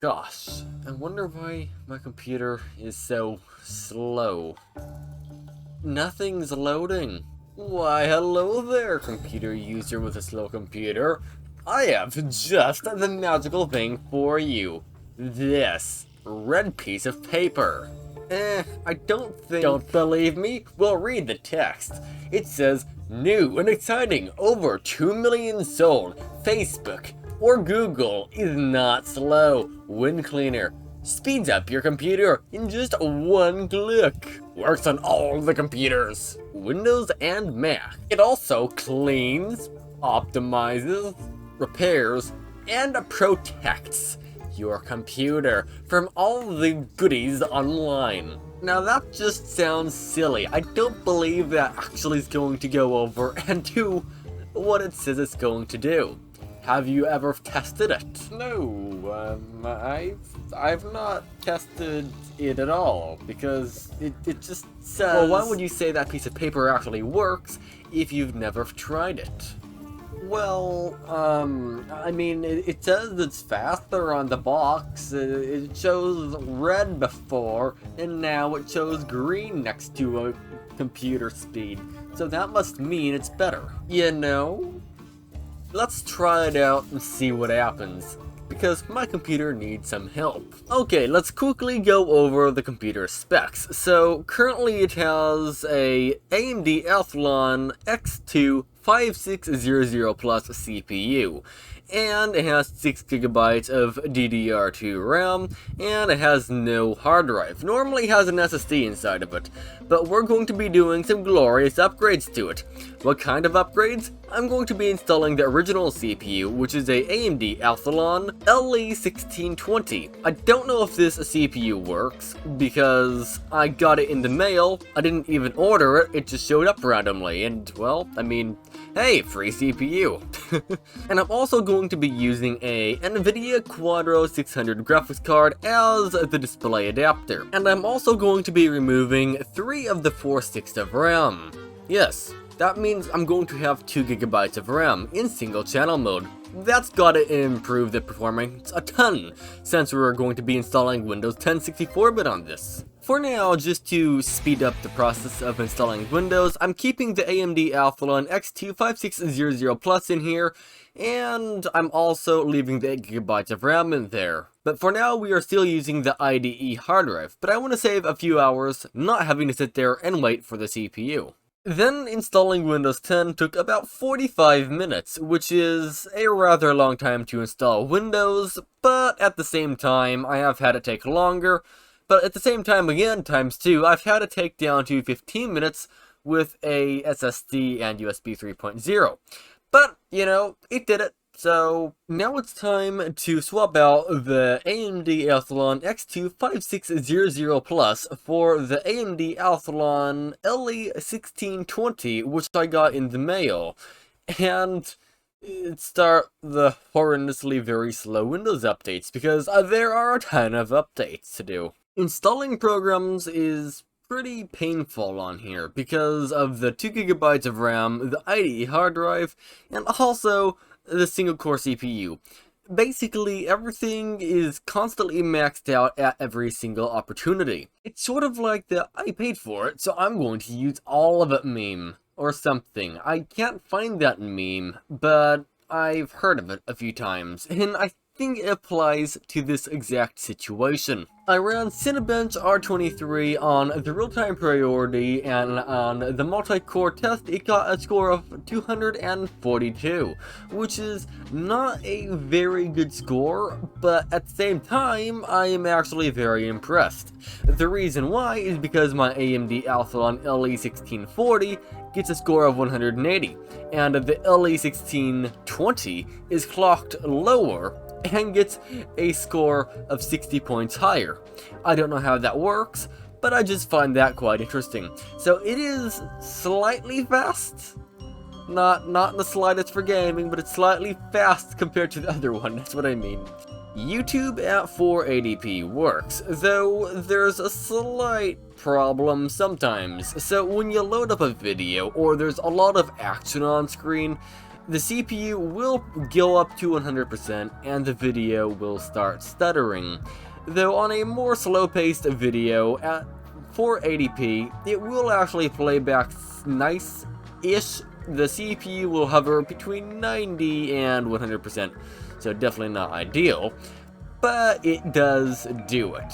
Gosh, I wonder why my computer is so slow. Nothing's loading. Why, hello there, computer user with a slow computer. I have just the magical thing for you. This red piece of paper. I don't think... Don't believe me? Well, read the text. It says, new and exciting, over 2 million sold, Facebook or Google is not slow. WinCleaner speeds up your computer in just one click. Works on all the computers, Windows and Mac. It also cleans, optimizes, repairs, and protects your computer from all the goodies online. Now that just sounds silly. I don't believe that actually is going to go over and do what it says it's going to do. Have you ever tested it? No, I've not tested it at all, because it just says... Well, why would you say that piece of paper actually works if you've never tried it? Well, I mean, it says it's faster on the box. It shows red before, and now it shows green next to a computer speed. So that must mean it's better. You know? Let's try it out and see what happens, because my computer needs some help. Okay, let's quickly go over the computer specs. So currently it has a AMD Athlon X2 5600 Plus CPU, and it has 6GB of DDR2 RAM, and it has no hard drive. Normally it has an SSD inside of it, but we're going to be doing some glorious upgrades to it. What kind of upgrades? I'm going to be installing the original CPU, which is a AMD Athlon LE1620. I don't know if this CPU works, because I got it in the mail, I didn't even order it, it just showed up randomly, and well, I mean, hey, free CPU. And I'm also going to be using a NVIDIA Quadro 600 graphics card as the display adapter. And I'm also going to be removing 3 of the 4 sticks of RAM. Yes, that means I'm going to have 2GB of RAM in single channel mode. That's gotta improve the performance a ton, since we're going to be installing Windows 10 64-bit on this. For now, just to speed up the process of installing Windows, I'm keeping the AMD Athlon X2 5600 Plus in here, and I'm also leaving the 8GB of RAM in there. But for now, we are still using the IDE hard drive, but I want to save a few hours not having to sit there and wait for the CPU. Then installing Windows 10 took about 45 minutes, which is a rather long time to install Windows, but at the same time, I have had it take longer. But at the same time, again, times 2, I've had it take down to 15 minutes with a SSD and USB 3.0. But, you know, it did it. So now it's time to swap out the AMD Athlon X2 5600 Plus for the AMD Athlon LE1620, which I got in the mail. And start the horrendously very slow Windows updates, because there are a ton of updates to do. Installing programs is pretty painful on here because of the 2GB of RAM, the IDE hard drive, and also the single core CPU. Basically, everything is constantly maxed out at every single opportunity. It's sort of like the I paid for it, so I'm going to use all of it meme, or something. I can't find that meme, but I've heard of it a few times, and I think it applies to this exact situation. I ran Cinebench R23 on the real-time priority, and on the multi-core test it got a score of 242, which is not a very good score, but at the same time I am actually very impressed. The reason why is because my AMD Athlon LE1640 gets a score of 180, and the LE1620 is clocked lower and gets a score of 60 points higher. I don't know how that works, but I just find that quite interesting. So it is slightly fast. Not in the slightest for gaming, but it's slightly fast compared to the other one, that's what I mean. YouTube at 480p works, though there's a slight problem sometimes. So when you load up a video, or there's a lot of action on screen, the CPU will go up to 100% and the video will start stuttering. Though on a more slow-paced video at 480p, it will actually play back nice-ish. The CPU will hover between 90 and 100%, so definitely not ideal, but it does do it.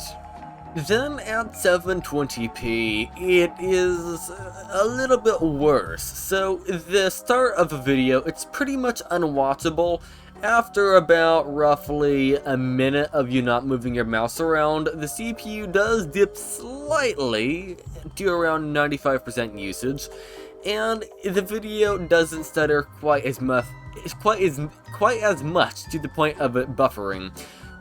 Then at 720p, it is a little bit worse. So the start of a video, it's pretty much unwatchable. After about roughly a minute of you not moving your mouse around, the CPU does dip slightly to around 95% usage, and the video doesn't stutter quite as much to the point of it buffering,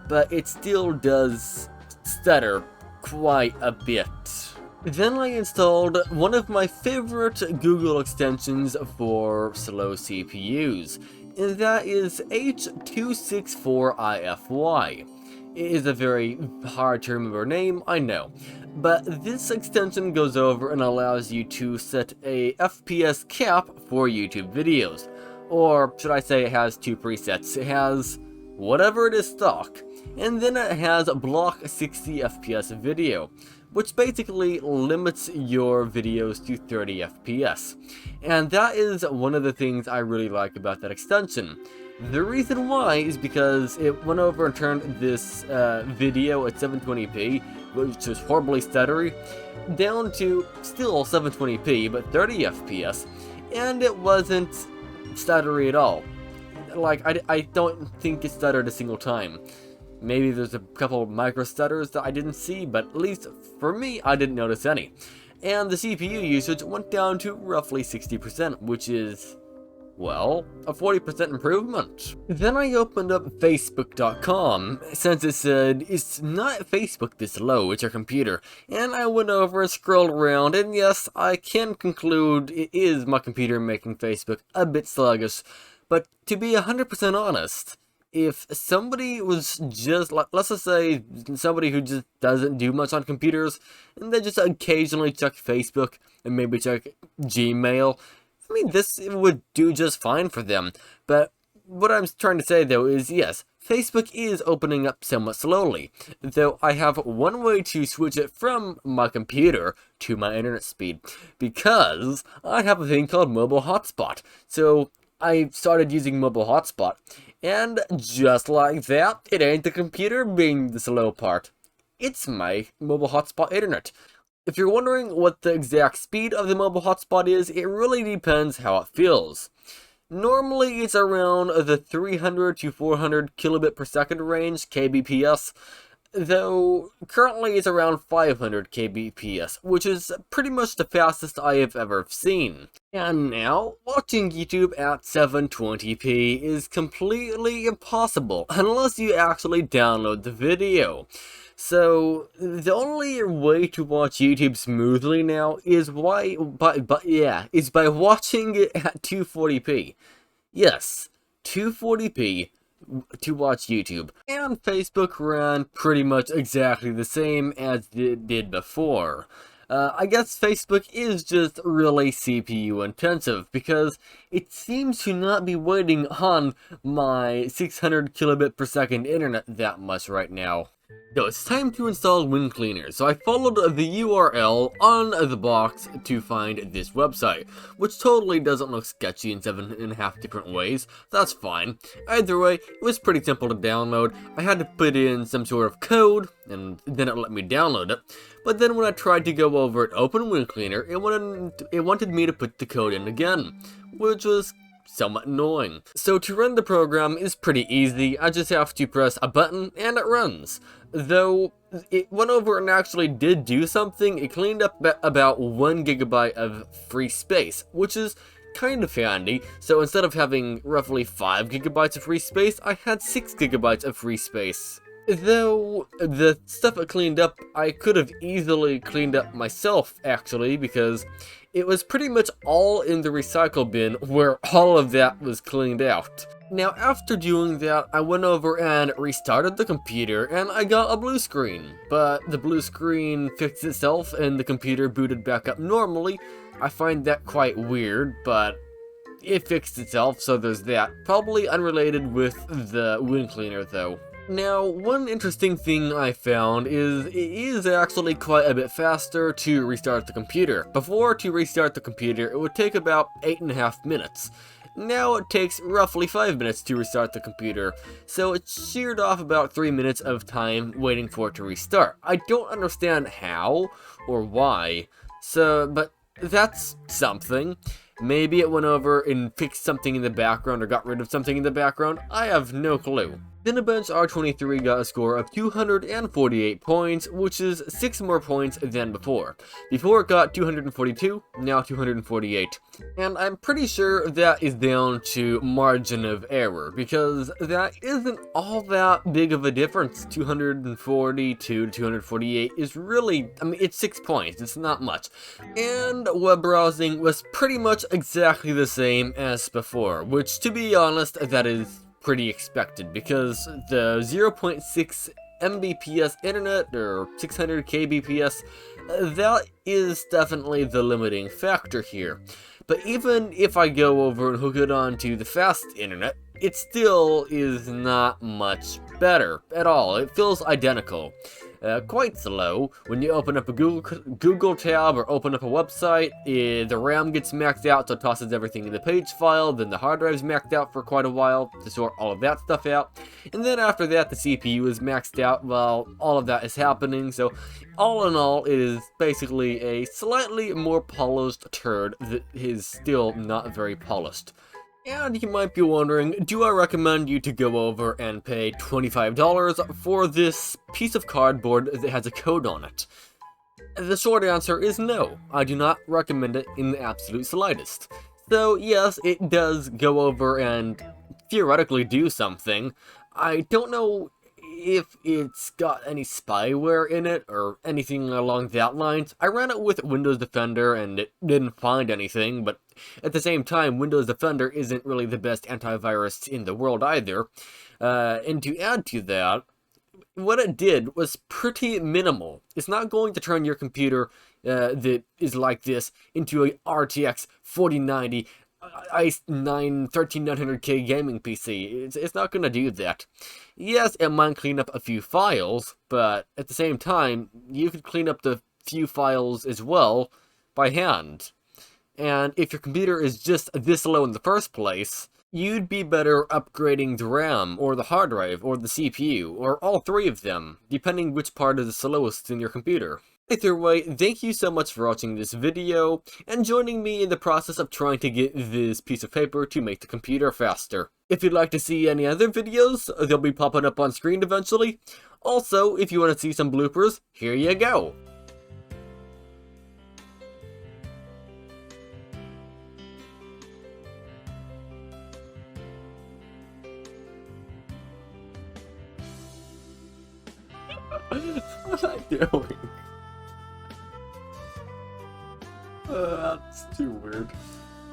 but it still does stutter quite a bit. Then I installed one of my favorite Google extensions for slow CPUs, and that is H264IFY. It is a very hard to remember name, I know, but this extension goes over and allows you to set a FPS cap for YouTube videos. Or should I say it has two presets. It has whatever it is stock, and then it has block 60 FPS video, which basically limits your videos to 30 FPS. And that is one of the things I really like about that extension. The reason why is because it went over and turned this video at 720p, which was horribly stuttery, down to still 720p, but 30 FPS, and it wasn't stuttery at all. Like, I don't think it stuttered a single time. Maybe there's a couple of micro stutters that I didn't see, but at least for me, I didn't notice any. And the CPU usage went down to roughly 60%, which is, well, a 40% improvement. Then I opened up Facebook.com, since it said, it's not Facebook this low, it's your computer. And I went over and scrolled around, and yes, I can conclude it is my computer making Facebook a bit sluggish. But to be 100% honest, if somebody was just, like, let's just say somebody who just doesn't do much on computers, and they just occasionally check Facebook and maybe check Gmail, I mean, this would do just fine for them. But what I'm trying to say, though, is yes, Facebook is opening up somewhat slowly, though I have one way to switch it from my computer to my internet speed, because I have a thing called mobile hotspot. So I started using mobile hotspot, and just like that, it ain't the computer being the slow part. It's my mobile hotspot internet. If you're wondering what the exact speed of the mobile hotspot is, it really depends how it feels. Normally it's around the 300 to 400 kilobit per second range, kbps, though currently it's around 500 kbps, which is pretty much the fastest I have ever seen. And now, watching YouTube at 720p is completely impossible unless you actually download the video. So the only way to watch YouTube smoothly now is by watching it at 240p. Yes, 240p to watch YouTube. And Facebook ran pretty much exactly the same as it did before. I guess Facebook is just really CPU intensive, because it seems to not be waiting on my 600 kilobit per second internet that much right now. So it's time to install WinCleaner, so I followed the URL on the box to find this website, which totally doesn't look sketchy in 7.5 different ways. That's fine. Either way, it was pretty simple to download. I had to put in some sort of code, and then it let me download it. But then when I tried to go over and open WinCleaner, it wanted me to put the code in again, which was somewhat annoying. So to run the program is pretty easy. I just have to press a button and it runs. Though it went over and actually did do something, it cleaned up about 1 gigabyte of free space, which is kind of handy. So instead of having roughly 5 gigabytes of free space, I had 6 gigabytes of free space. Though the stuff it cleaned up, I could have easily cleaned up myself, actually, because it was pretty much all in the recycle bin where all of that was cleaned out. Now, after doing that, I went over and restarted the computer, and I got a blue screen. But the blue screen fixed itself, and the computer booted back up normally. I find that quite weird, but it fixed itself, so there's that. Probably unrelated with the WinCleaner though. Now, one interesting thing I found is it is actually quite a bit faster to restart the computer. Before, to restart the computer, it would take about 8.5 minutes. Now it takes roughly 5 minutes to restart the computer, so it sheared off about 3 minutes of time waiting for it to restart. I don't understand how or why, but that's something. Maybe it went over and fixed something in the background or got rid of something in the background. I have no clue. Cinebench R23 got a score of 248 points, which is 6 more points than before. Before it got 242, now 248. And I'm pretty sure that is down to margin of error, because that isn't all that big of a difference. 242 to 248 is really, I mean, it's 6 points, it's not much. And web browsing was pretty much exactly the same as before, which, to be honest, that is pretty expected, because the 0.6 Mbps internet, or 600 kbps, that is definitely the limiting factor here. But even if I go over and hook it onto the fast internet, it still is not much better at all. It feels identical. Quite slow. When you open up a Google tab or open up a website, the RAM gets maxed out, so it tosses everything in the page file. Then the hard drive's maxed out for quite a while to sort all of that stuff out. And then after that, the CPU is maxed out while all of that is happening. So all in all, it is basically a slightly more polished turd that is still not very polished. And you might be wondering, do I recommend you to go over and pay $25 for this piece of cardboard that has a code on it? The short answer is no, I do not recommend it in the absolute slightest. So yes, it does go over and theoretically do something. I don't know if it's got any spyware in it or anything along that lines. I ran it with Windows Defender and it didn't find anything, but at the same time, Windows Defender isn't really the best antivirus in the world either. And to add to that, what it did was pretty minimal. It's not going to turn your computer that is like this into a RTX 4090 i9 13900K gaming PC. It's not going to do that. Yes, it might clean up a few files, but at the same time, you could clean up the few files as well by hand. And if your computer is just this low in the first place, you'd be better upgrading the RAM, or the hard drive, or the CPU, or all three of them, depending which part is the slowest in your computer. Either way, thank you so much for watching this video, and joining me in the process of trying to get this piece of paper to make the computer faster. If you'd like to see any other videos, they'll be popping up on screen eventually. Also, if you want to see some bloopers, here you go! What am I doing? That's too weird.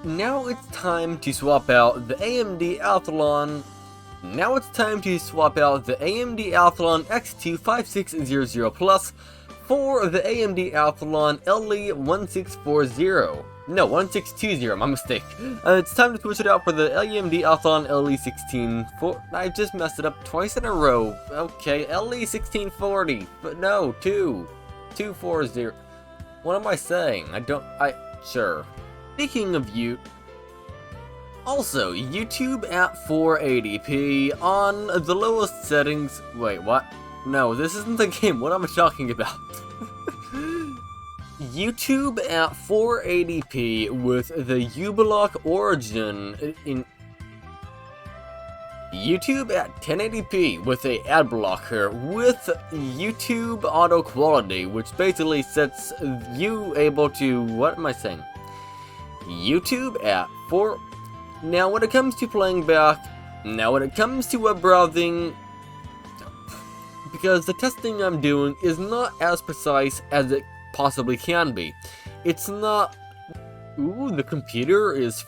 Now it's time to swap out the AMD Athlon. X2 5600 Plus for the AMD Athlon LE1640. No, 1620, my mistake. It's time to switch it out for the AMD Athlon LE1640. I just messed it up twice in a row. Okay, LE1640, but no, 240. What am I saying? Sure. Speaking of also, YouTube at 480p on the lowest settings. Wait, what? No, this isn't the game. What am I talking about? YouTube at 480p with the uBlock origin in YouTube at 1080p with a ad blocker with YouTube auto quality, which basically sets you able to, what am I saying? YouTube at 4. Now when it comes to playing back, when it comes to web browsing, because the testing I'm doing is not as precise as it possibly can be. It's not. Ooh, the computer is